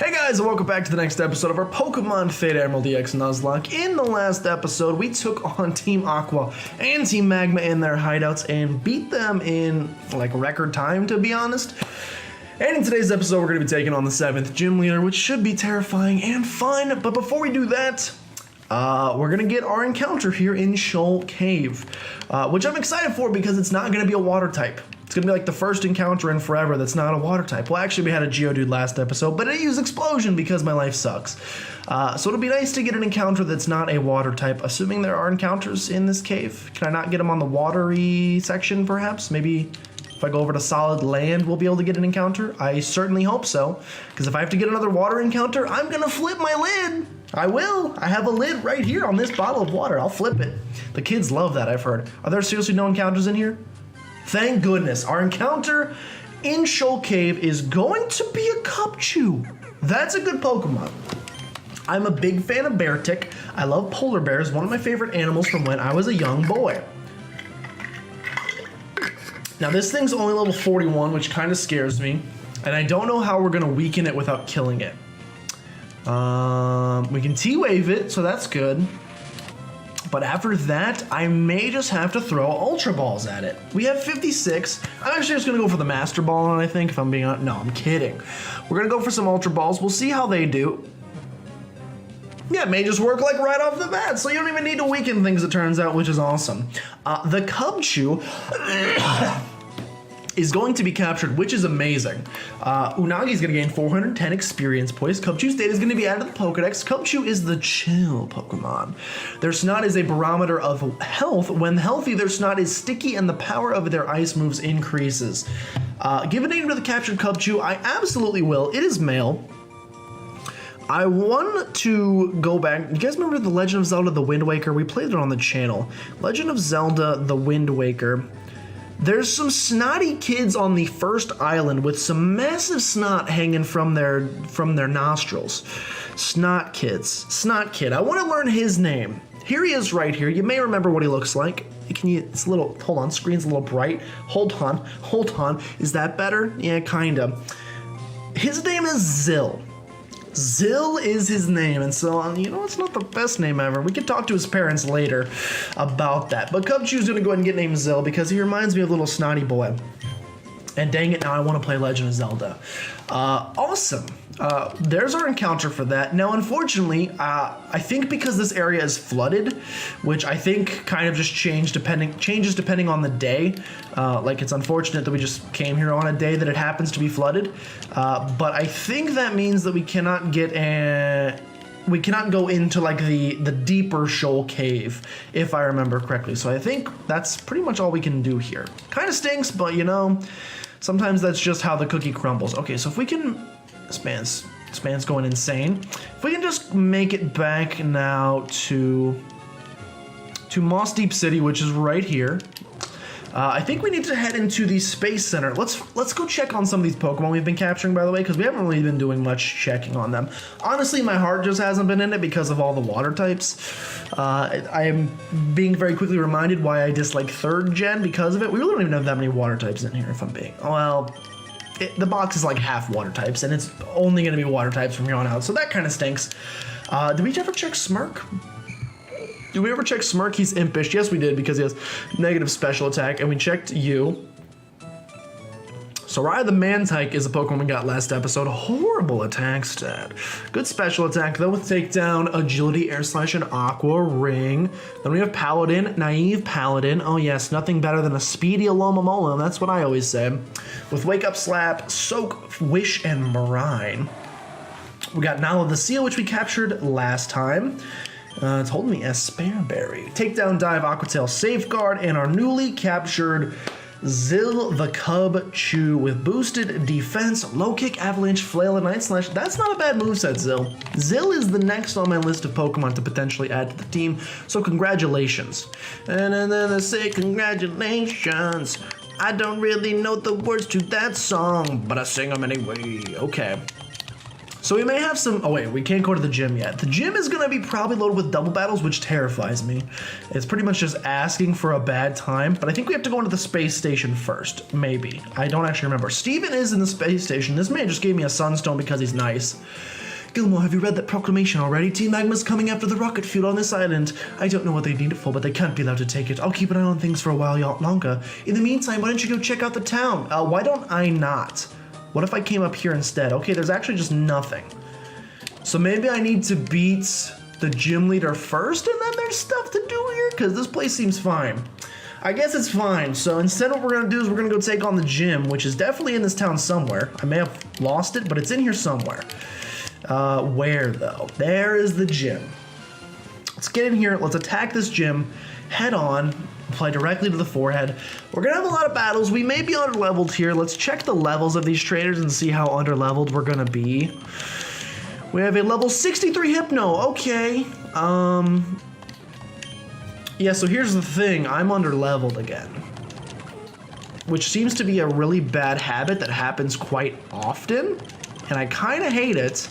Hey guys, and welcome back to the next episode of our Pokemon Theta Emerald EX Nuzlocke. In the last episode, we took on Team Aqua and Team Magma in their hideouts and beat them in like record time, to be honest. And in today's episode, we're going to be taking on the 7th gym leader, which should be terrifying and fun. But before we do that, we're going to get our encounter here in Shoal Cave, which I'm excited for because it's not going to be a water type. It's going to be like the first encounter in forever that's not a water type. Well, actually, we had a Geodude last episode, but I used Explosion because my life sucks. So it'll be nice to get an encounter that's not a water type, assuming there are encounters in this cave. Can I not get them on the watery section, perhaps? Maybe if I go over to solid land, we'll be able to get an encounter? I certainly hope so, because if I have to get another water encounter, I'm going to flip my lid. I will. I have a lid right here on this bottle of water. I'll flip it. The kids love that, I've heard. Are there seriously no encounters in here? Thank goodness. Our encounter in Shoal Cave is going to be a Cupchew. That's a good Pokemon. I'm a big fan of Beartic. I love polar bears, one of my favorite animals from when I was a young boy. Now this thing's only level 41, which kind of scares me, and I don't know how we're going to weaken it without killing it. We can T-Wave it, so that's good. But after that, I may just have to throw Ultra Balls at it. We have 56. I'm actually just gonna go for the Master Ball on it, I think, if I'm being honest. No, I'm kidding. We're gonna go for some Ultra Balls. We'll see how they do. Yeah, it may just work like right off the bat, so you don't even need to weaken things, it turns out, which is awesome. The Cubchew is going to be captured, which is amazing. Unagi's gonna gain 410 experience points. Cubchew's data is gonna be added to the Pokedex. Cubchew is the chill Pokemon. Their snot is a barometer of health. When healthy, their snot is sticky and the power of their ice moves increases. Give a name to the captured Cubchew. I absolutely will. It is male. I want to go back. You guys remember The Legend of Zelda The Wind Waker? We played it on the channel. Legend of Zelda The Wind Waker. There's some snotty kids on the first island with some massive snot hanging from their nostrils. Snot kids. Snot kid. I want to learn his name. Here he is right here. You may remember what he looks like. It's a little, hold on, screen's a little bright. Hold on. Is that better? Yeah, kinda. His name is Zill. Zill is his name, and so, you know, it's not the best name ever. We can talk to his parents later about that. But Cubchew's gonna go ahead and get named Zill because he reminds me of little snotty boy. And dang it, now I want to play Legend of Zelda. Awesome. There's our encounter for that. Now, unfortunately, I think because this area is flooded, which I think kind of just changes depending on the day. Like, it's unfortunate that we just came here on a day that it happens to be flooded. But I think that means that we cannot go into like the deeper Shoal Cave, if I remember correctly. So I think that's pretty much all we can do here. Kind of stinks, but you know, sometimes that's just how the cookie crumbles. Okay, so if we can, this man's going insane. If we can just make it back now to Moss Deep City, which is right here. I think we need to head into the Space Center. Let's go check on some of these Pokemon we've been capturing, by the way, because we haven't really been doing much checking on them. Honestly, my heart just hasn't been in it because of all the water types. I am being very quickly reminded why I dislike 3rd gen because of it. We really don't even have that many water types in here, if I'm being... Well, the box is like half water types, and it's only going to be water types from here on out, so that kind of stinks. Did we ever check Smirk? Did we ever check Smirk? He's impish. Yes, we did, because he has negative special attack. And we checked you. Soraya the Mantike is a Pokemon we got last episode. Horrible attack stat. Good special attack, though, with Takedown, Agility, Air Slash, and Aqua Ring. Then we have Paladin, Naive Paladin. Oh, yes, nothing better than a speedy Alomomola. That's what I always say. With Wake Up Slap, Soak, Wish, and Marine. We got Nala the Seal, which we captured last time. It's holding me as Spareberry. Takedown, Dive, Aqua Tail, Safeguard, and our newly captured Zill the Cubchew with boosted defense, low kick, avalanche, flail, and night slash. That's not a bad moveset, Zill. Zill is the next on my list of Pokemon to potentially add to the team, so congratulations. And then I say congratulations. I don't really know the words to that song, but I sing them anyway. Okay. So we may have some, oh wait, we can't go to the gym yet. The gym is gonna be probably loaded with double battles, which terrifies me. It's pretty much just asking for a bad time, but I think we have to go into the space station first, maybe. I don't actually remember. Steven is in the space station. This man just gave me a sunstone because he's nice. Gilmore, have you read that proclamation already? Team Magma's coming after the rocket fuel on this island. I don't know what they need it for, but they can't be allowed to take it. I'll keep an eye on things for a while longer. In the meantime, why don't you go check out the town? Why don't I not? What if I came up here instead? Okay, there's actually just nothing. So maybe I need to beat the gym leader first, and then there's stuff to do here? Because this place seems fine. I guess it's fine. So instead what we're going to do is we're going to go take on the gym, which is definitely in this town somewhere. I may have lost it, but it's in here somewhere. Where though? There is the gym. Let's get in here. Let's attack this gym head on. Apply directly to the forehead. We're gonna have a lot of battles. We may be underleveled here. Let's check the levels of these traders and see how underleveled we're gonna be. We have a level 63 Hypno. Okay. Yeah, so here's the thing. I'm underleveled again, which seems to be a really bad habit that happens quite often, and I kind of hate it.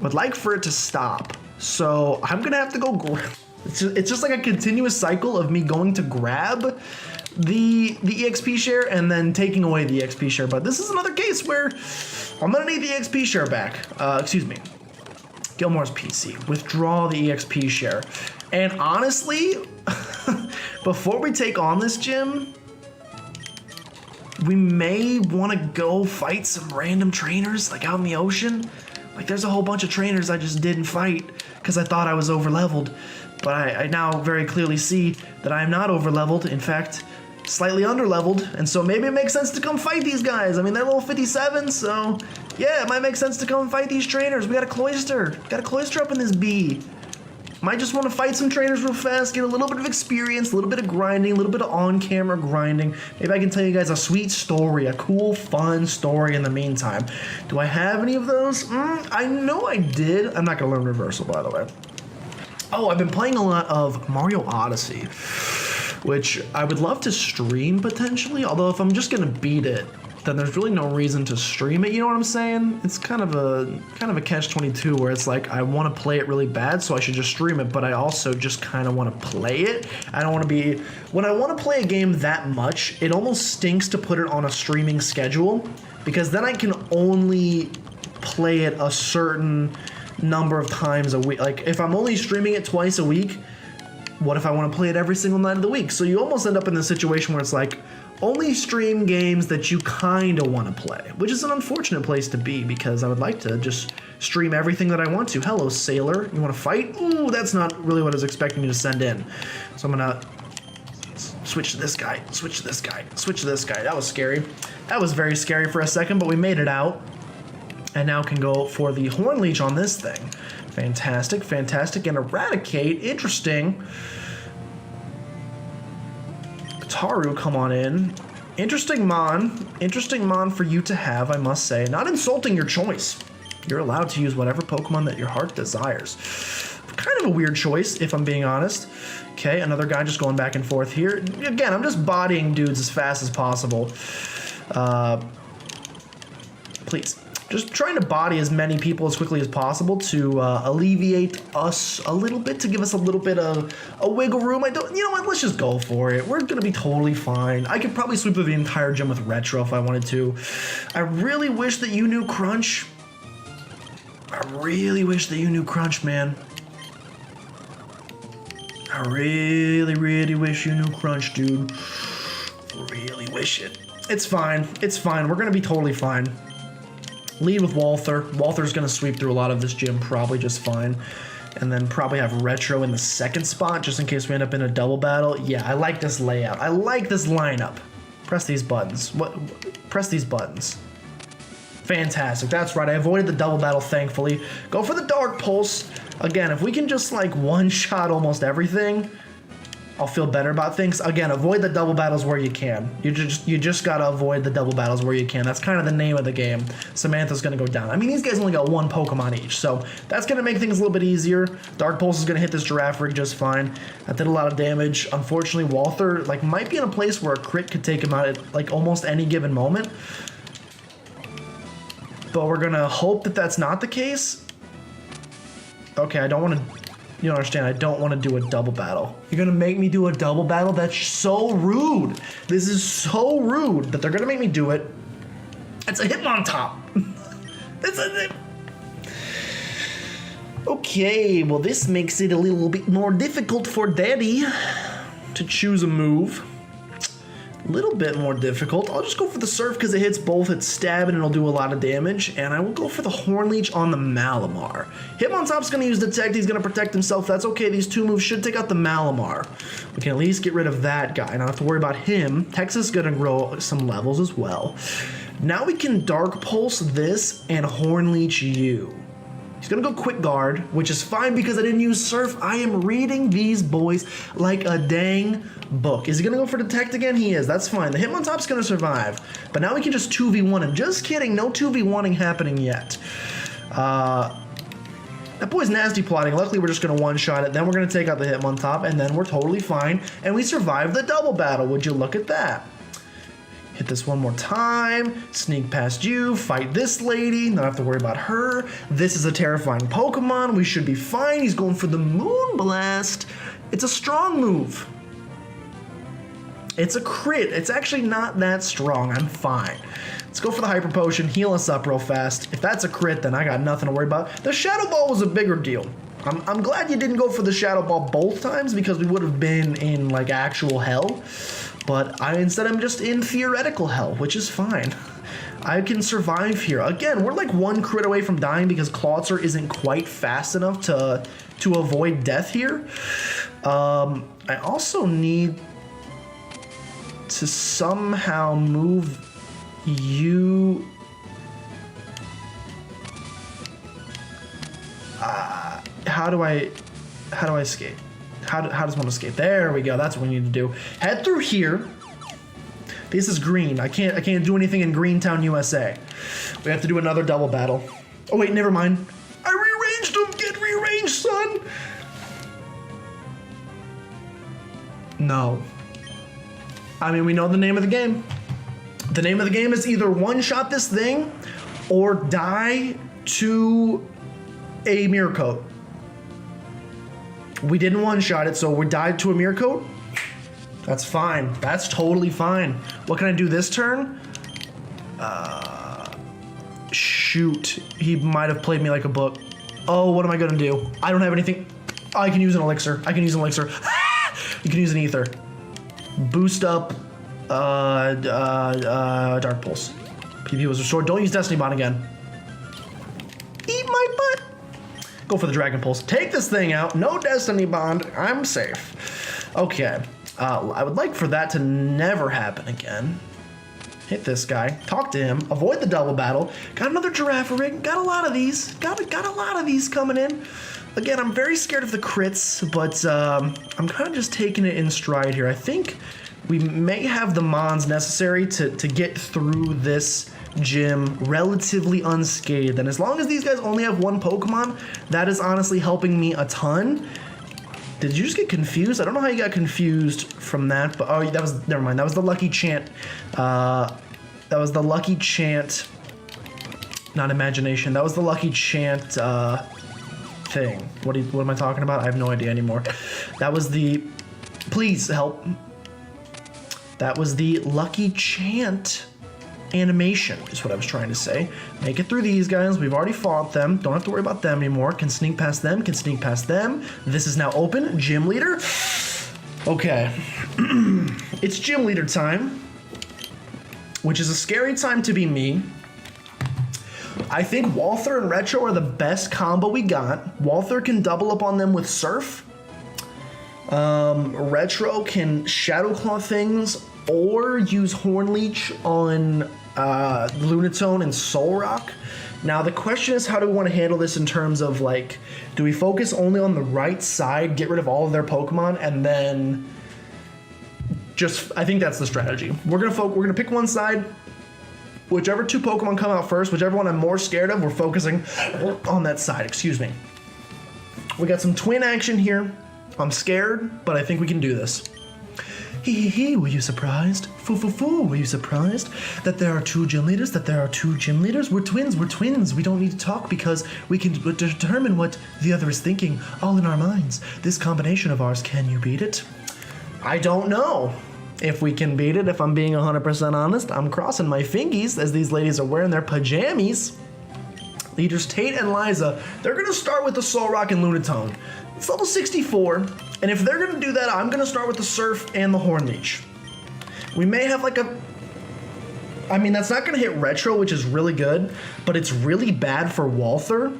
Would like for it to stop. So I'm gonna have to go grab. It's just like a continuous cycle of me going to grab the EXP share and then taking away the EXP share. But this is another case where I'm gonna need the EXP share back. Excuse me. Gilmore's PC. Withdraw the EXP share. And honestly, before we take on this gym, we may want to go fight some random trainers like out in the ocean. Like there's a whole bunch of trainers I just didn't fight because I thought I was overleveled. But I now very clearly see that I am not overleveled. In fact, slightly underleveled. And so maybe it makes sense to come fight these guys. I mean, they're level 57, so yeah, it might make sense to come fight these trainers. We got a cloister. Got a cloister up in this bee. Might just want to fight some trainers real fast, get a little bit of experience, a little bit of grinding, a little bit of on-camera grinding. Maybe I can tell you guys a sweet story, a cool, fun story in the meantime. Do I have any of those? I know I did. I'm not going to learn reversal, by the way. Oh, I've been playing a lot of Mario Odyssey, which I would love to stream potentially, although if I'm just going to beat it, then there's really no reason to stream it, you know what I'm saying? It's kind of a catch-22 where it's like I want to play it really bad, so I should just stream it, but I also just kind of want to play it. I don't want to be, when I want to play a game that much, it almost stinks to put it on a streaming schedule, because then I can only play it a certain number of times a week. Like if I'm only streaming it twice a week, what if I want to play it every single night of the week? So you almost end up in this situation where it's like, only stream games that you kind of want to play, which is an unfortunate place to be because I would like to just stream everything that I want to. Hello, sailor. You want to fight? Ooh, that's not really what I was expecting you to send in. So I'm going to switch to this guy, switch to this guy, switch to this guy. That was scary. That was very scary for a second, but we made it out. And now can go for the Horn Leech on this thing. Fantastic, fantastic. And Eradicate, interesting. Taru, come on in. Interesting Mon for you to have, I must say. Not insulting your choice. You're allowed to use whatever Pokemon that your heart desires. Kind of a weird choice, if I'm being honest. Okay, another guy just going back and forth here. Again, I'm just bodying dudes as fast as possible. Please. Just trying to body as many people as quickly as possible to alleviate us a little bit, to give us a little bit of a wiggle room. You know what, let's just go for it. We're gonna be totally fine. I could probably sweep through the entire gym with Retro if I wanted to. I really wish that you knew Crunch. I really wish that you knew Crunch, man. I really, really wish you knew Crunch, dude. Really wish it. It's fine, it's fine. We're gonna be totally fine. Lead with Walther. Walther's going to sweep through a lot of this gym probably just fine. And then probably have Retro in the second spot just in case we end up in a double battle. Yeah, I like this layout. I like this lineup. Press these buttons. Press these buttons. Fantastic. That's right. I avoided the double battle, thankfully. Go for the Dark Pulse. Again, if we can just like one-shot almost everything, I'll feel better about things. Again, avoid the double battles where you can. You just gotta avoid the double battles where you can. That's kind of the name of the game. Samantha's gonna go down. I mean, these guys only got one Pokemon each, so that's gonna make things a little bit easier. Dark Pulse is gonna hit this Giraffe Rig just fine. That did a lot of damage. Unfortunately, Walther like might be in a place where a crit could take him out at like almost any given moment. but we're gonna hope that that's not the case. Okay, I don't want to, you don't understand, I don't want to do a double battle. You're gonna make me do a double battle? That's so rude. This is so rude that they're gonna make me do it. It's a Hitmontop. It's a... Okay, well this makes it a little bit more difficult for Daddy to choose a move. A little bit more difficult. I'll just go for the Surf because it hits both. It's stab and it'll do a lot of damage. And I will go for the Horn Leech on the Malamar. Hitmontop's going to use Detect. He's going to protect himself. That's okay. These two moves should take out the Malamar. We can at least get rid of that guy. I don't have to worry about him. Texas is going to grow some levels as well. Now we can Dark Pulse this and Horn Leech you. He's gonna go Quick Guard, which is fine because I didn't use Surf. I am reading these boys like a dang book. Is he gonna go for Detect again? He is, that's fine. The Hitmontop's gonna survive, but now we can just 2v1 him. Just kidding, no 2v1ing happening yet. That boy's nasty plotting. Luckily, we're just gonna one-shot it. Then we're gonna take out the Hitmontop, and then we're totally fine. And we survived the double battle. Would you look at that? Hit this one more time, sneak past you, fight this lady, not have to worry about her. This is a terrifying Pokemon, we should be fine. He's going for the Moonblast. It's a strong move. It's a crit, it's actually not that strong, I'm fine. Let's go for the Hyper Potion, heal us up real fast. If that's a crit, then I got nothing to worry about. The Shadow Ball was a bigger deal. I'm glad you didn't go for the Shadow Ball both times because we would have been in like actual hell. But instead I'm just in theoretical hell, which is fine. I can survive here. Again, we're like one crit away from dying because Clawitzer isn't quite fast enough to avoid death here. I also need to somehow move you... How do I escape? How does one escape? There we go. That's what we need to do. Head through here. This is green. I can't do anything in Greentown, USA. We have to do another double battle. Oh wait, never mind. I rearranged them. Get rearranged, son. No. I mean, we know the name of the game. The name of the game is either one-shot this thing or die to a Mirror Coat. We didn't one-shot it, so we died to a Mirror Coat. That's fine. That's totally fine. What can I do this turn? Shoot. He might have played me like a book. Oh, what am I gonna do? I don't have anything. Oh, I can use an elixir. I can use an elixir. You can use an ether. Boost up. Dark Pulse. PP was restored. Don't use Destiny Bond again. Eat my butt. Go for the Dragon Pulse. Take this thing out. No Destiny Bond. I'm safe. Okay. I would like for that to never happen again. Hit this guy. Talk to him. Avoid the double battle. Got another Girafarig. Got a lot of these. Got a lot of these coming in. Again, I'm very scared of the crits, but I'm kind of just taking it in stride here. I think we may have the mons necessary to get through this gym relatively unscathed. And as long as these guys only have one Pokemon, that is honestly helping me a ton. Did you just get confused? I don't know how you got confused from that, but oh, that was, never mind. That was the Lucky Chant. That was the Lucky Chant, not imagination. That was the Lucky Chant thing. What am I talking about? I have no idea anymore. That was the, please help. That was the Lucky Chant animation is what I was trying to say. Make it through these guys. We've already fought them. Don't have to worry about them anymore. Can sneak past them. Can sneak past them. This is now open. Gym leader. Okay. It's gym leader time, which is a scary time to be me. I think Walther and Retro are the best combo we got. Walther can double up on them with Surf. Retro can Shadow Claw things or use Horn Leech on Lunatone and Solrock. Now the question is, how do we want to handle this in terms of like, do we focus only on the right side, get rid of all of their Pokemon, and then just, I think that's the strategy. We're gonna pick one side. Whichever two Pokemon come out first, whichever one I'm more scared of, we're focusing on that side, excuse me. We got some twin action here. I'm scared, but I think we can do this. Hee, were you surprised? Foo, were you surprised that there are two gym leaders? We're twins. We don't need to talk because we can determine what the other is thinking all in our minds. This combination of ours, can you beat it? I don't know if we can beat it, if I'm being 100% honest. I'm crossing my fingies as these ladies are wearing their pajamas. Leaders Tate and Liza, they're going to start with the Soul Rock and Lunatone. It's level 64, and if they're going to do that, I'm going to start with the Surf and the Horn Leech. We may have like a... I mean, that's not going to hit Retro, which is really good, but it's really bad for Walther.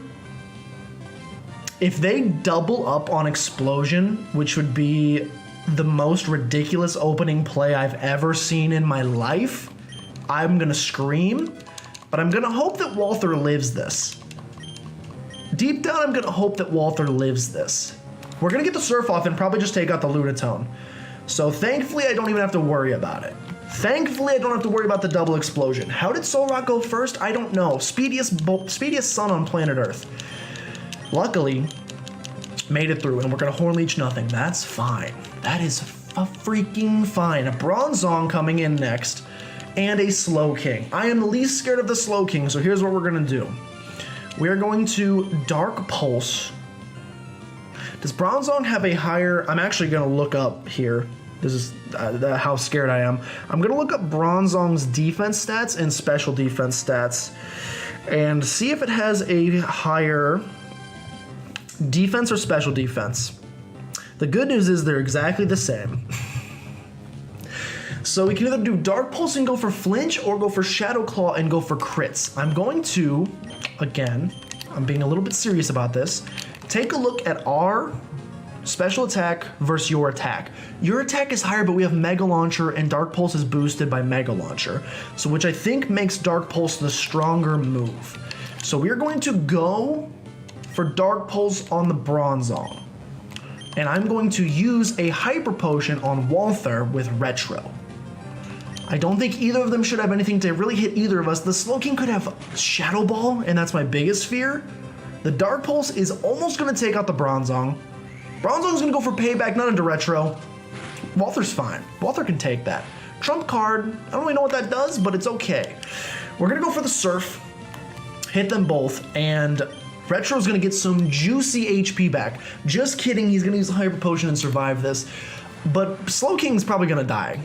If they double up on Explosion, which would be the most ridiculous opening play I've ever seen in my life, I'm going to scream, but I'm going to hope that Walther lives this. Deep down, I'm going to hope that Walther lives this. We're going to get the Surf off and probably just take out the Lunatone. So thankfully, I don't even have to worry about it. Thankfully, I don't have to worry about the double Explosion. How did Soul Rock go first? I don't know. Speediest son on planet Earth. Luckily, made it through, and we're going to Horn Leech nothing. That's fine. That is freaking fine. A Bronzong coming in next, and a Slowking. I am the least scared of the Slowking, so here's what we're going to do. We are going to Dark Pulse. Does Bronzong have a higher... I'm actually going to look up here. This is how scared I am. I'm going to look up Bronzong's defense stats and special defense stats and see if it has a higher defense or special defense. The good news is they're exactly the same. So we can either do Dark Pulse and go for Flinch or go for Shadow Claw and go for crits. I'm going to, again, I'm being a little bit serious about this, take a look at our special attack versus your attack. Your attack is higher, but we have Mega Launcher and Dark Pulse is boosted by Mega Launcher. So which I think makes Dark Pulse the stronger move. So we're going to go for Dark Pulse on the Bronzong. And I'm going to use a Hyper Potion on Walther with Retro. I don't think either of them should have anything to really hit either of us. The Slowking could have Shadow Ball, and that's my biggest fear. The Dark Pulse is almost going to take out the Bronzong. Bronzong's going to go for Payback, not into Retro. Walther's fine. Walther can take that. Trump card, I don't really know what that does, but it's okay. We're going to go for the Surf, hit them both, and Retro's going to get some juicy HP back. Just kidding, he's going to use a Hyper Potion and survive this. But Slowking's probably going to die.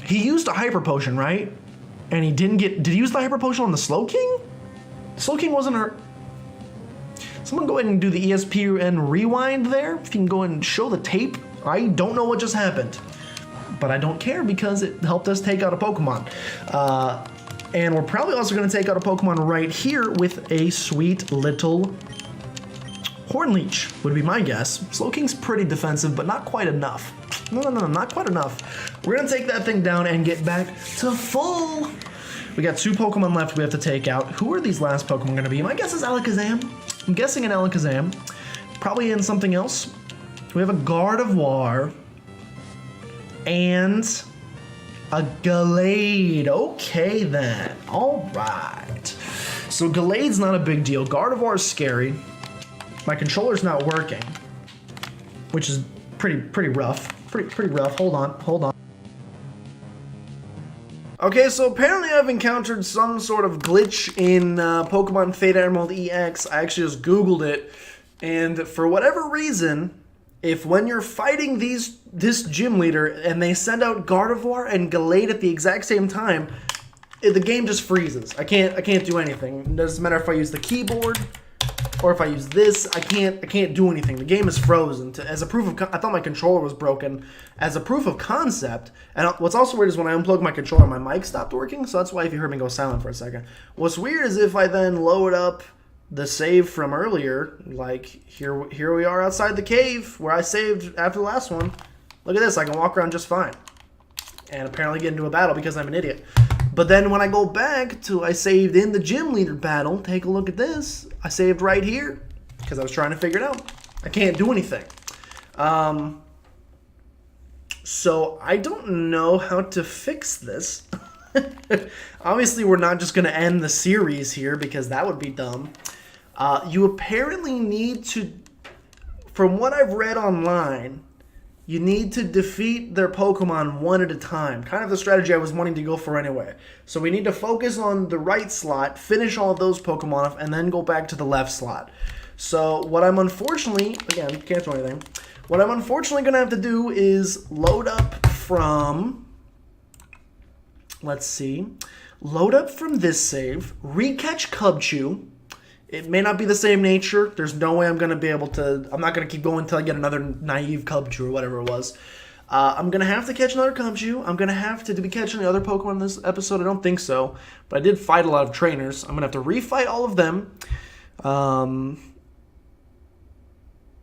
He used a Hyper Potion, right? And he didn't get... Did he use the Hyper Potion on the Slowking? Slowking wasn't hurt. Someone go ahead and do the ESP and rewind there. If you can go and show the tape. I don't know what just happened. But I don't care because it helped us take out a Pokemon. And we're probably also going to take out a Pokemon right here with a sweet little Horn Leech, would be my guess. Slowking's pretty defensive, but not quite enough. No, not quite enough. We're going to take that thing down and get back to full. We got 2 Pokemon left we have to take out. Who are these last Pokemon going to be? My guess is Alakazam. I'm guessing an Alakazam. Probably in something else. We have a Gardevoir. And a Gallade. Okay, then. All right. So Gallade's not a big deal. Gardevoir is scary. My controller's not working, which is pretty rough. Pretty rough. Hold on. Okay, so apparently I've encountered some sort of glitch in Pokemon Theta Emerald EX. I actually just Googled it, and for whatever reason, if when you're fighting this gym leader and they send out Gardevoir and Gallade at the exact same time, the game just freezes. I can't do anything. It doesn't matter if I use the keyboard or if I use this. I can't do anything. The game is frozen. As a proof of, I thought my controller was broken. As a proof of concept, and what's also weird is when I unplugged my controller, my mic stopped working. So that's why if you heard me go silent for a second. What's weird is if I then load up the save from earlier, like here we are outside the cave where I saved after the last one. Look at this, I can walk around just fine. And apparently get into a battle because I'm an idiot. But then when I go back to I saved in the gym leader battle, take a look at this. I saved right here because I was trying to figure it out. I can't do anything. So I don't know how to fix this. Obviously, we're not just going to end the series here because that would be dumb. You apparently need to from what I've read online, you need to defeat their Pokemon one at a time. Kind of the strategy I was wanting to go for anyway. So we need to focus on the right slot, finish all of those Pokemon off, and then go back to the left slot. So what I'm unfortunately, again, can't do anything. What I'm unfortunately going to have to do is load up from, let's see, load up from this save, recatch Cubchoo. It may not be the same nature. There's no way I'm going to be able to, I'm not going to keep going until I get another naive Cubchoo or whatever it was. I'm going to have to catch another Cubchoo. I'm going to have to, did we catch any other Pokemon in this episode? I don't think so. But I did fight a lot of trainers. I'm going to have to refight all of them.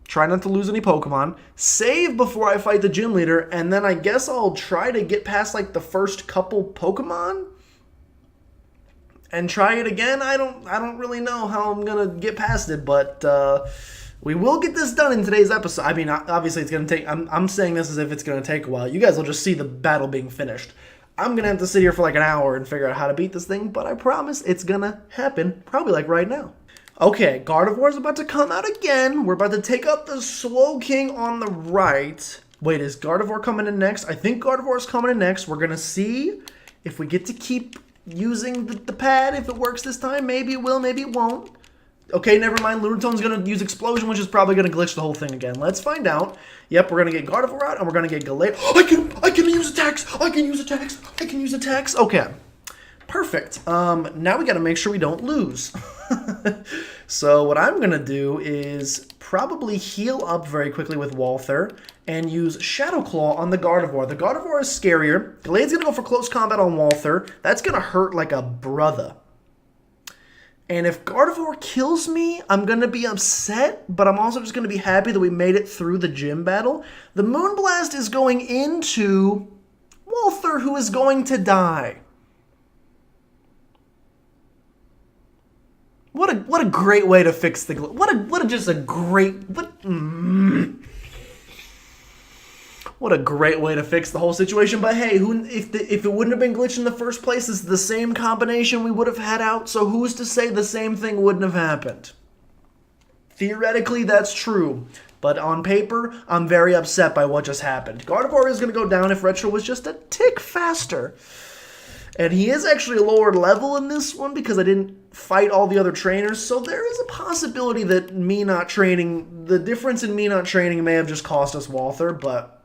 Try not to lose any Pokemon. Save before I fight the gym leader. And then I guess I'll try to get past like the first couple Pokemon. And try it again. I don't really know how I'm gonna get past it, but we will get this done in today's episode. I mean, obviously it's gonna take. I'm saying this as if it's gonna take a while. You guys will just see the battle being finished. I'm gonna have to sit here for like an hour and figure out how to beat this thing, but I promise it's gonna happen. Probably like right now. Okay, Gardevoir is about to come out again. We're about to take up the Slowking on the right. Wait, is Gardevoir coming in next? I think Gardevoir is coming in next. We're gonna see if we get to keep using the pad. If it works this time, maybe it will, maybe it won't. Okay, never mind. Lunatone's going to use Explosion, which is probably going to glitch the whole thing again. Let's find out. Yep, we're going to get Gardevoir out, and we're going to get Galate. I can use attacks! I can use attacks! I can use attacks! Okay. Perfect. Now we got to make sure we don't lose. So what I'm going to do is probably heal up very quickly with Walther and use Shadow Claw on the Gardevoir. The Gardevoir is scarier. Galade's going to go for close combat on Walther. That's going to hurt like a brother. And if Gardevoir kills me, I'm going to be upset, but I'm also just going to be happy that we made it through the gym battle. The Moonblast is going into Walther, who is going to die. What a great way to fix the glitch. What a great way to fix the whole situation. But hey, if it wouldn't have been glitched in the first place, it's the same combination we would have had out. So who's to say the same thing wouldn't have happened? Theoretically, that's true. But on paper, I'm very upset by what just happened. Gardevoir is going to go down if Retro was just a tick faster. And he is actually a lower level in this one because I didn't fight all the other trainers. So there is a possibility that me not training, the difference in me not training may have just cost us Walther. But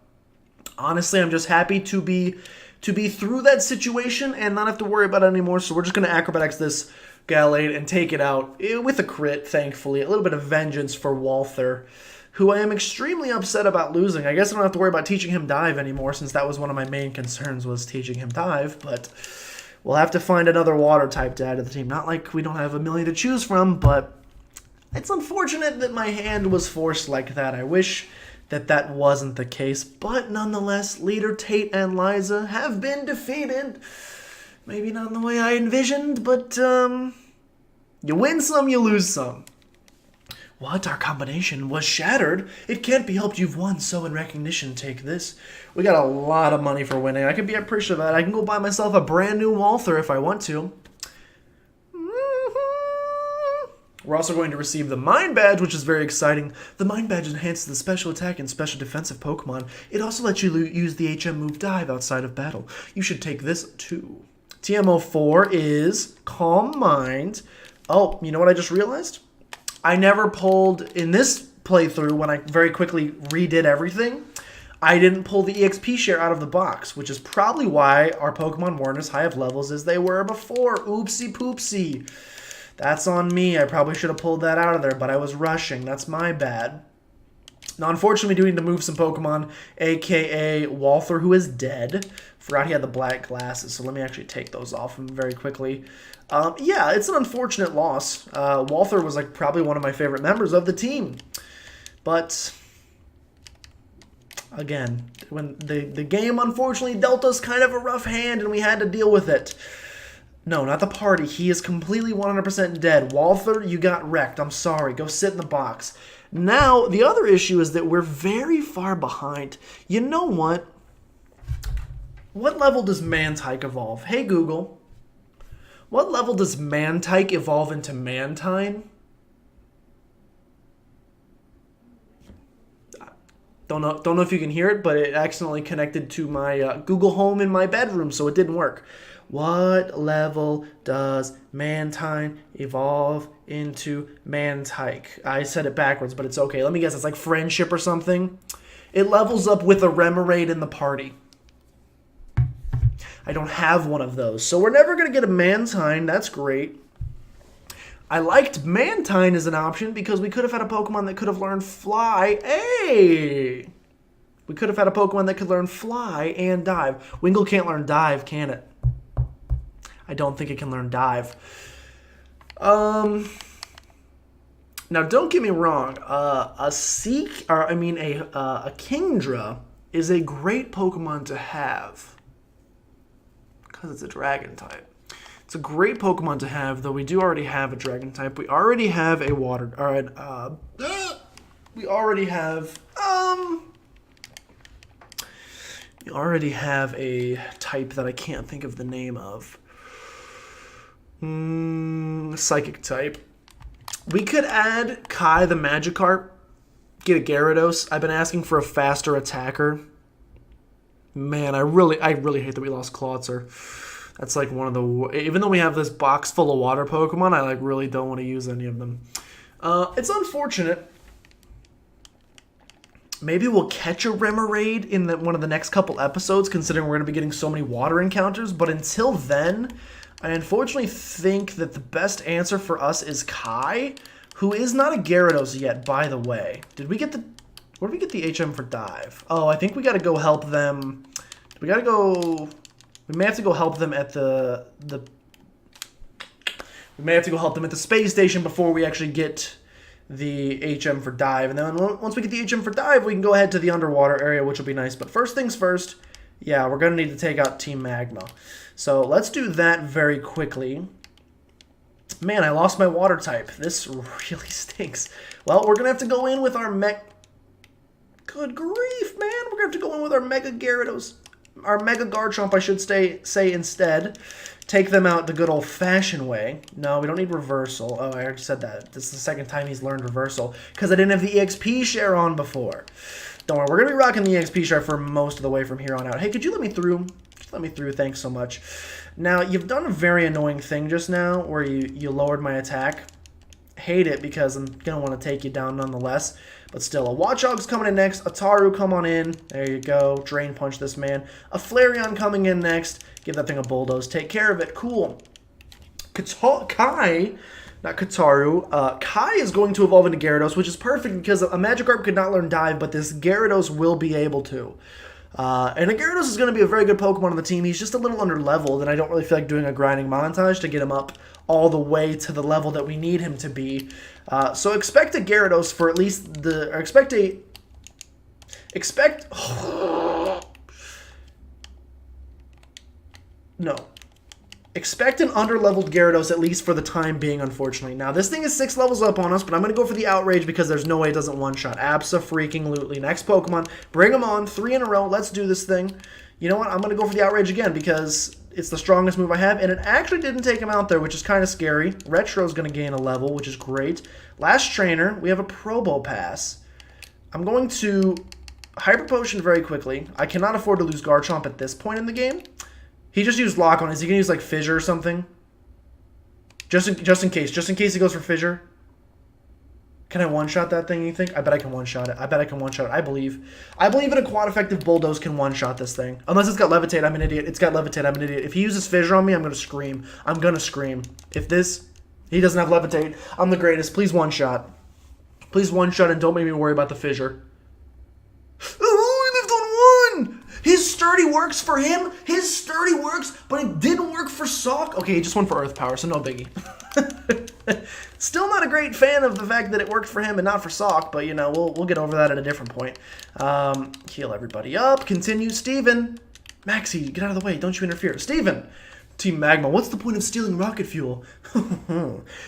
honestly, I'm just happy to be through that situation and not have to worry about it anymore. So we're just going to Acrobatics this Gallade and take it out with a crit, thankfully. A little bit of vengeance for Walther, who I am extremely upset about losing. I guess I don't have to worry about teaching him Dive anymore, since that was one of my main concerns, was teaching him Dive, but we'll have to find another water type to add to the team. Not like we don't have a million to choose from, but it's unfortunate that my hand was forced like that. I wish that wasn't the case, but nonetheless, Leader Tate and Liza have been defeated. Maybe not in the way I envisioned, but you win some, you lose some. What? Our combination was shattered? It can't be helped, you've won, so in recognition, take this. We got a lot of money for winning. I can be appreciative of that. I can go buy myself a brand new Walther if I want to. We're also going to receive the Mind Badge, which is very exciting. The Mind Badge enhances the special attack and special defensive Pokemon. It also lets you use the HM move Dive outside of battle. You should take this too. TMO4 is Calm Mind. Oh, you know what I just realized? I never pulled, in this playthrough, when I very quickly redid everything, I didn't pull the EXP share out of the box, which is probably why our Pokemon weren't as high of levels as they were before. Oopsie poopsie. That's on me. I probably should have pulled that out of there, but I was rushing. That's my bad. Now, unfortunately, we do need to move some Pokemon, a.k.a. Walther, who is dead. Forgot he had the black glasses, so let me actually take those off him very quickly. Yeah, it's an unfortunate loss. Walther was like probably one of my favorite members of the team. But again, when the game unfortunately dealt us kind of a rough hand and we had to deal with it. No, not the party. He is completely 100% dead. Walther, you got wrecked. I'm sorry. Go sit in the box. Now, the other issue is that we're very far behind. You know what? What level does Mantike evolve? Hey, Google. What level does Mantike evolve into Mantine? Don't know if you can hear it, but it accidentally connected to my Google Home in my bedroom, so it didn't work. What level does Mantine evolve into Mantike? I said it backwards, but it's okay. Let me guess. It's like friendship or something. It levels up with a Remoraid in the party. I don't have one of those, so we're never going to get a Mantine. That's great. I liked Mantine as an option because we could have had a Pokemon that could have learned Fly. Hey! We could have had a Pokemon that could learn Fly and Dive. Wingull can't learn Dive, can it? I don't think it can learn Dive. Now, don't get me wrong. A Kingdra is a great Pokemon to have because it's a Dragon type. It's a great Pokemon to have, though we do already have a Dragon type. We already have a Water. All right. We already have. We already have a type that I can't think of the name of. Psychic type. We could add Kai the Magikarp. Get a Gyarados. I've been asking for a faster attacker. Man, I really hate that we lost Clawitzer. That's like one of the... Even though we have this box full of water Pokemon, I like really don't want to use any of them. It's unfortunate. Maybe we'll catch a Remoraid in one of the next couple episodes, considering we're going to be getting so many water encounters. But until then, I unfortunately think that the best answer for us is Kai, who is not a Gyarados yet, by the way. Did we get the... Where did we get the HM for Dive? Oh, I think we got to go help them. We got to go... We may have to go help them at the we may have to go help them at the space station before we actually get the HM for Dive. And then once we get the HM for Dive, we can go ahead to the underwater area, which will be nice. But first things first, yeah, we're going to need to take out Team Magma. So let's do that very quickly. Man, I lost my water type. This really stinks. Well, we're going to have to go in with our Good grief, man. We're going to have to go in with our Mega Gyarados. Our Mega Garchomp, I should say instead. Take them out the good old-fashioned way. No, we don't need Reversal. Oh, I already said that. This is the second time he's learned Reversal. Because I didn't have the EXP share on before. Don't worry, we're going to be rocking the EXP share for most of the way from here on out. Hey, could you let me through? Just let me through, thanks so much. Now, you've done a very annoying thing just now where you lowered my attack. Hate it because I'm going to want to take you down nonetheless. But still, a Watchog's coming in next. A Taru, come on in. There you go. Drain punch this man. A Flareon coming in next. Give that thing a bulldoze. Take care of it. Cool. Kai, not Kataru. Kai is going to evolve into Gyarados, which is perfect because a Magikarp could not learn Dive, but this Gyarados will be able to. And a Gyarados is going to be a very good Pokemon on the team. He's just a little under-leveled, and I don't really feel like doing a grinding montage to get him up all the way to the level that we need him to be. So expect a Gyarados for at least the... Or expect... No. Expect an under-leveled Gyarados at least for the time being, unfortunately. Now, this thing is 6 levels up on us, but I'm going to go for the Outrage because there's no way it doesn't one-shot. Abso-freaking-lutely. Next Pokemon. Bring them on. 3 in a row. Let's do this thing. You know what? I'm going to go for the Outrage again because it's the strongest move I have, and it actually didn't take him out there, which is kind of scary. Retro's going to gain a level, which is great. Last trainer, we have a Probopass. I'm going to Hyper Potion very quickly. I cannot afford to lose Garchomp at this point in the game. He just used Lock on. Is he going to use, like, Fissure or something? Just in case he goes for Fissure. Can I one-shot that thing, you think? I bet I can one-shot it. I believe. I believe in a quad-effective Bulldoze can one-shot this thing. Unless it's got Levitate, I'm an idiot. It's got Levitate, I'm an idiot. If he uses Fissure on me, I'm going to scream. If he doesn't have Levitate, I'm the greatest. Please one-shot. Please one-shot and don't make me worry about the Fissure. Oh, he lived on 1! His Sturdy works for him. His Sturdy works, but it didn't work for Sock. Okay, he just went for Earth Power, so no biggie. Still not a great fan of the fact that it worked for him and not for Sock, but, you know, we'll get over that at a different point. Heal everybody up. Continue. Steven. Maxie, get out of the way. Don't you interfere. Steven. Team Magma, what's the point of stealing rocket fuel?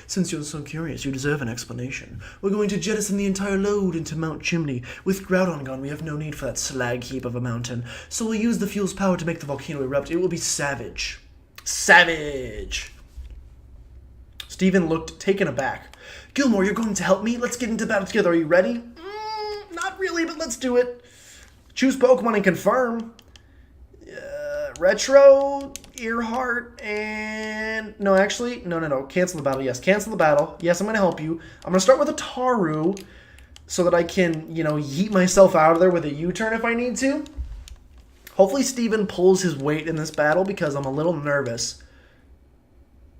Since you're so curious, you deserve an explanation. We're going to jettison the entire load into Mount Chimney. With Groudon gone, we have no need for that slag heap of a mountain. So we'll use the fuel's power to make the volcano erupt. It will be savage. Savage! Steven looked taken aback. Gilmore, you're going to help me? Let's get into battle together. Are you ready? Not really, but let's do it. Choose Pokemon and confirm. Retro, Earhart, and... No, actually, no. Cancel the battle. Yes, cancel the battle. Yes, I'm going to help you. I'm going to start with a Taru so that I can, you know, yeet myself out of there with a U-turn if I need to. Hopefully Steven pulls his weight in this battle because I'm a little nervous.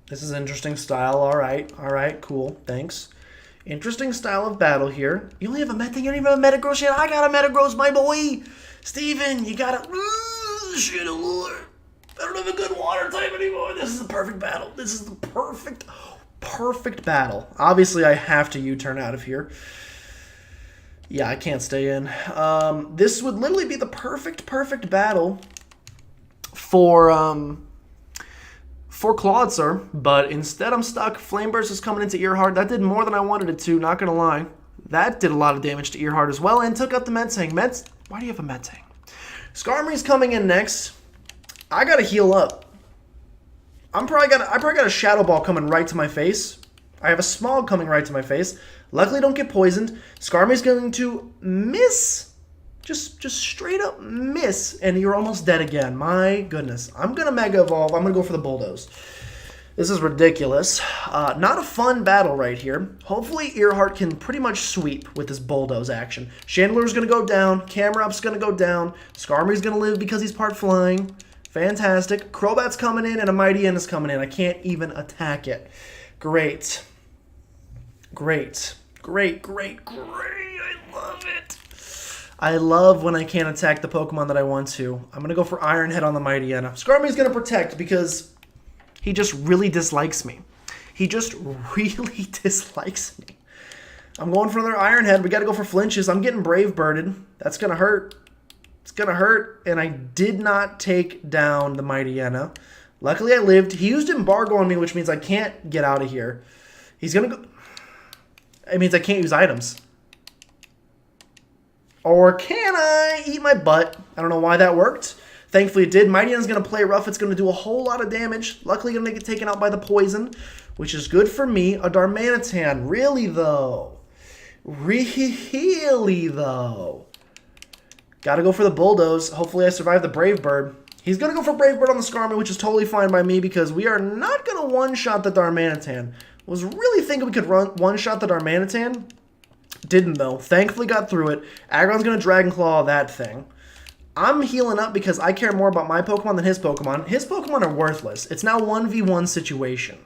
This is interesting style. All right, cool. Thanks. Interesting style of battle here. You only have a Metagross? You don't even have a Metagross yet? I got a Metagross, my boy! Steven, you got a... Shit, Lord. I don't have a good water type anymore. This is the perfect battle. This is the perfect battle. Obviously, I have to U-turn out of here. Yeah, I can't stay in. This would literally be the perfect battle for Clawitzer, but instead I'm stuck. Flame Burst is coming into Earhart. That did more than I wanted it to, not gonna lie. That did a lot of damage to Earhart as well and took out the Metang. Why do you have a Metang? Skarmory's coming in next. I gotta heal up. I probably got a Shadow Ball coming right to my face. I have a Smog coming right to my face. Luckily, don't get poisoned. Skarmory's going to miss. Just straight up miss. And you're almost dead again. My goodness. I'm going to Mega Evolve. I'm going to go for the Bulldoze. This is ridiculous. Not a fun battle right here. Hopefully, Earhart can pretty much sweep with this Bulldoze action. Chandeler's going to go down. Camerup's going to go down. Skarmory's going to live because he's part flying. Fantastic. Crobat's coming in and a Mighty N is coming in. I can't even attack it. Great. I love it. I love when I can't attack the Pokemon that I want to. I'm going to go for Iron Head on the Mighty N. Skarmory's going to protect because he just really dislikes me. He just really dislikes me. I'm going for another Iron Head. We got to go for flinches. I'm getting Brave Birded. That's going to hurt. It's going to hurt. And I did not take down the Mighty N. Luckily, I lived. He used Embargo on me, which means I can't get out of here. He's going to go... It means I can't use items. Or can I eat my butt? I don't know why that worked. Thankfully it did. Mighty N's going to play rough. It's going to do a whole lot of damage. Luckily going to get taken out by the poison, which is good for me. A Darmanitan. Really, though. Really, though. Got to go for the Bulldoze. Hopefully I survive the Brave Bird. He's going to go for Brave Bird on the Skarmory, which is totally fine by me because we are not going to one-shot the Darmanitan. Was really thinking we could one-shot the Darmanitan. Didn't, though. Thankfully got through it. Aggron's going to Dragon Claw that thing. I'm healing up because I care more about my Pokemon than his Pokemon. His Pokemon are worthless. It's now 1v1 situation.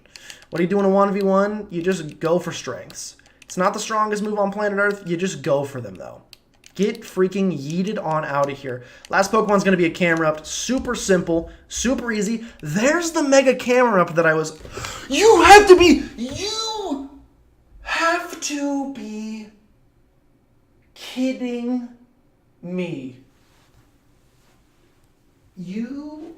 What do you do in a 1v1? You just go for strengths. It's not the strongest move on planet Earth. You just go for them, though. Get freaking yeeted on out of here. Last Pokemon's going to be a Camerupt. Super simple. Super easy. There's the Mega Camerupt that I was... You have to be kidding me. You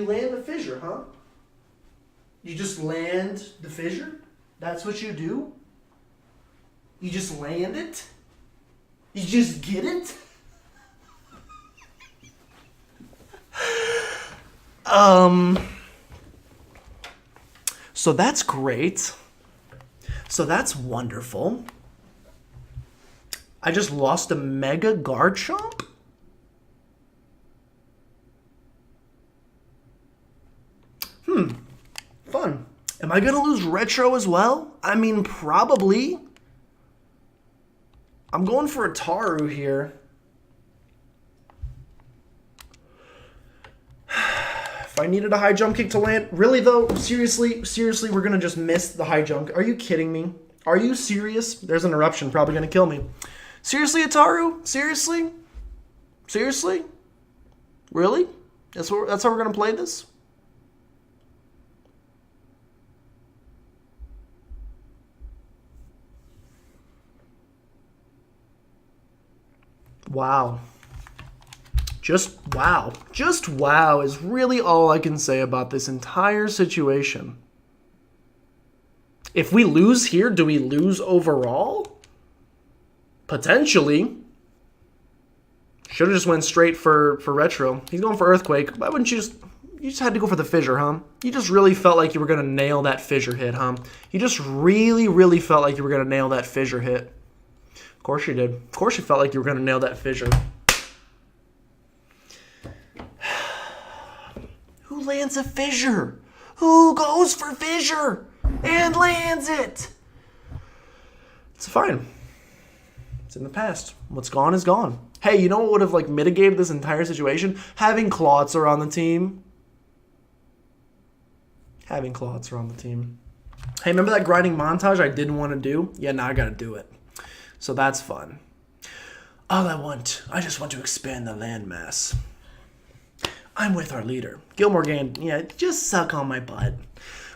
land the fissure, huh? You just land the fissure? That's what you do? You just land it? You just get it? So that's great. So that's wonderful. I just lost a Mega Garchomp? Fun. Am I going to lose Retro as well? I mean, probably. I'm going for a Taru here. If I needed a high jump kick to land... Really, though? Seriously, we're going to just miss the high jump. Are you kidding me? Are you serious? There's an eruption. Probably going to kill me. Seriously, Ataru? Seriously? Seriously? Really? That's how we're going to play this? Wow. Just wow. Just wow is really all I can say about this entire situation. If we lose here, do we lose overall? Potentially. Should have just went straight for Retro. He's going for Earthquake. Why wouldn't you just... You just had to go for the fissure, huh? You just really felt like you were going to nail that fissure hit, huh? You just really felt like you were going to nail that fissure hit. Of course you did. Of course you felt like you were going to nail that fissure. Who lands a fissure? Who goes for fissure and lands it? It's fine. It's in the past. What's gone is gone. Hey, you know what would have like mitigated this entire situation? Having Clawitzer on the team. Having Clawitzer on the team. Hey, remember that grinding montage I didn't want to do? Yeah, now I gotta do it. So that's fun. I just want to expand the landmass. I'm with our leader. Gilmore gained, yeah, just suck on my butt.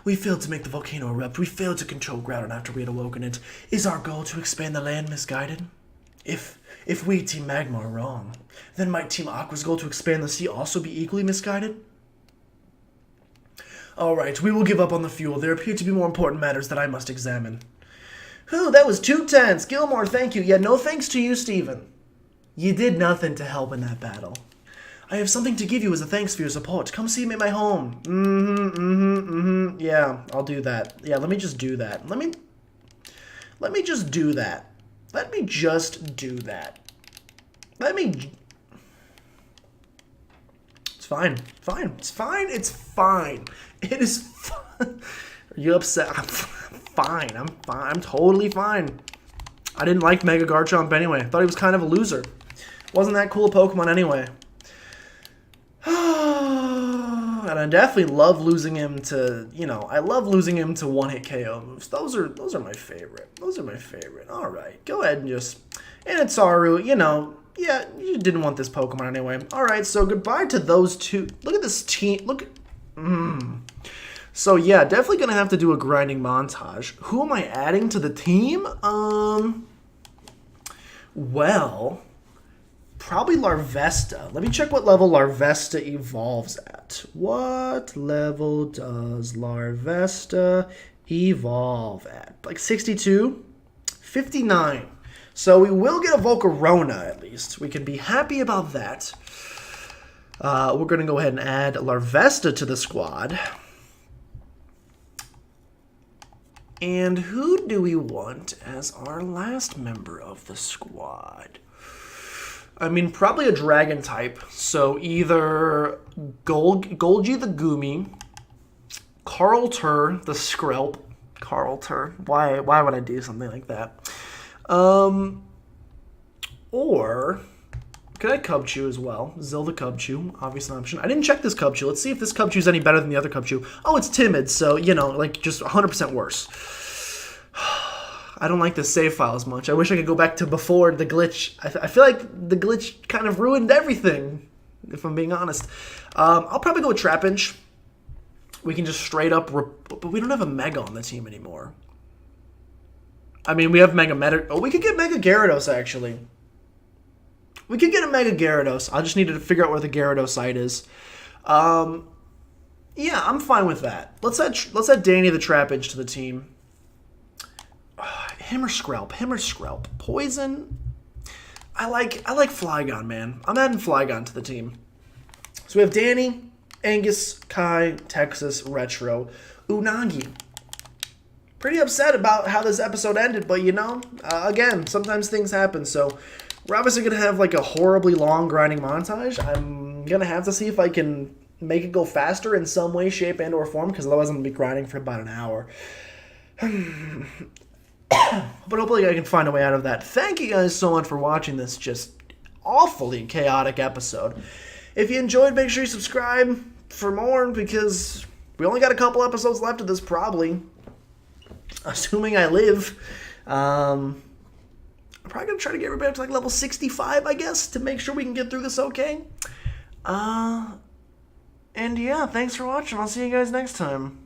We failed to make the volcano erupt. We failed to control ground after we had awoken it. Is our goal to expand the land misguided? If we, Team Magma, are wrong, then might Team Aqua's goal to expand the sea also be equally misguided? Alright, we will give up on the fuel. There appear to be more important matters that I must examine. Whew, that was too tense. Gilmore, thank you. Yeah, no thanks to you, Steven. You did nothing to help in that battle. I have something to give you as a thanks for your support. Come see me at my home. Yeah, I'll do that. Yeah, let me just do that. Let me just do that. Let me just do that. It's fine. It's fine. It's fine. It is fine. Are you upset? I'm fine. I'm fine. I'm totally fine. I didn't like Mega Garchomp anyway. I thought he was kind of a loser. Wasn't that cool a Pokemon anyway. And I definitely love losing him to, I love losing him to one-hit KO moves. Those are my favorite. All right, go ahead and just, and it's Aru, yeah, you didn't want this Pokemon anyway. All right, so goodbye to those two. Look at this team. So yeah, definitely gonna have to do a grinding montage. Who am I adding to the team? Well, probably Larvesta. Let me check what level Larvesta evolves at. What level does Larvesta evolve at? Like 62? 59. So we will get a Volcarona at least. We can be happy about that. We're going to go ahead and add Larvesta to the squad. And who do we want as our last member of the squad? I mean, probably a dragon type. So either Golgi the Goomy, Carltur the Skrelp. Carltur. Why would I do something like that? Or could I Cubchoo as well? Zil the Cubchoo, obvious option. I didn't check this Cubchoo. Let's see if this Cubchoo is any better than the other Cubchoo. Oh, it's timid, so, like just 100% worse. I don't like the save file as much. I wish I could go back to before the glitch. I feel like the glitch kind of ruined everything, if I'm being honest. I'll probably go with Trapinch. We can just straight up, but we don't have a Mega on the team anymore. I mean, we have Mega Meta. Oh, we could get Mega Gyarados, actually. We could get a Mega Gyarados. I just needed to figure out where the Gyarados site is. Yeah, I'm fine with that. Let's add Danny the Trapinch to the team. Him or Skrelp. Poison. I like Flygon, man. I'm adding Flygon to the team. So we have Danny, Angus, Kai, Texas, Retro, Unagi. Pretty upset about how this episode ended, but again, sometimes things happen. So we're obviously going to have like a horribly long grinding montage. I'm going to have to see if I can make it go faster in some way, shape, and or form, because otherwise I'm going to be grinding for about an hour. But hopefully I can find a way out of that. Thank you guys so much for watching this just awfully chaotic episode. If you enjoyed, make sure you subscribe for more, because we only got a couple episodes left of this, probably. Assuming I live. I'm probably going to try to get everybody up to like level 65, I guess, to make sure we can get through this okay. And yeah, thanks for watching. I'll see you guys next time.